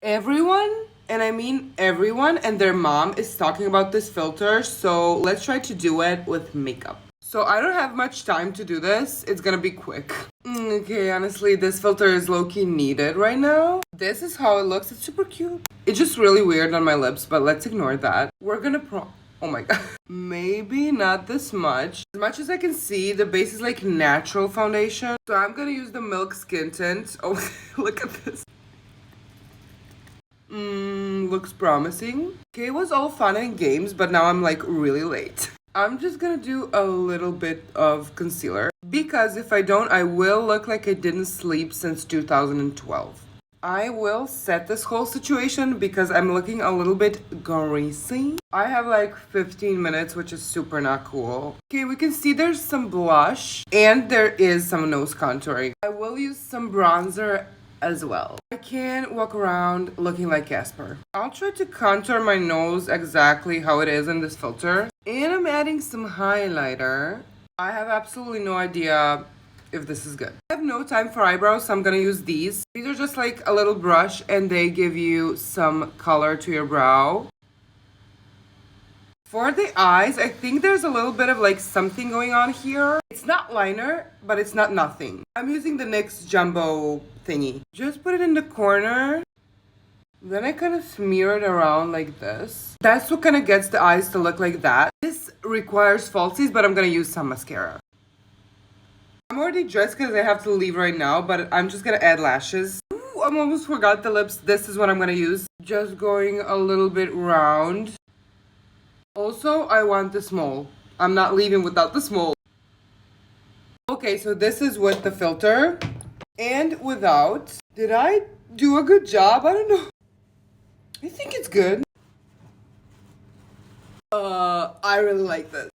Everyone, and I mean everyone, and their mom is talking about this filter, so let's try to do it with makeup. So I don't have much time to do this. It's gonna be quick. Okay, honestly, this filter is low-key needed right now. This is how it looks. It's super cute. It's just really weird on my lips, but let's ignore that. We're gonna oh my god. Maybe not this much. As much as I can see, the base is like natural foundation. So I'm gonna use the Milk Skin Tint. Oh, look at this. Looks promising. Okay, it was all fun and games, but now I'm like really late. I'm just gonna do a little bit of concealer because if I don't, I will look like I didn't sleep since 2012. I will set this whole situation because I'm looking a little bit greasy. I have like 15 minutes, which is super not cool. Okay, we can see there's some blush and there is some nose contouring. I will use some bronzer as well. I can walk around looking like Casper. I'll try to contour my nose exactly how it is in this filter. And I'm adding some highlighter. I have absolutely no idea if this is good. I have no time for eyebrows, so I'm gonna use these. These are just like a little brush and they give you some color to your brow. For the eyes, I think there's a little bit of like something going on here. It's not liner, but it's not nothing. I'm using the NYX Jumbo thingy. Just put it in the corner. Then I kind of smear it around like this. That's what kind of gets the eyes to look like that. This requires falsies, but I'm gonna use some mascara. I'm already dressed because I have to leave right now, but I'm just gonna add lashes. Ooh, I almost forgot the lips. This is what I'm gonna use. Just going a little bit round. Also, I want the small. I'm not leaving without the small. Okay, so this is with the filter and without. Did I do a good job? I don't know. I think it's good. I really like this.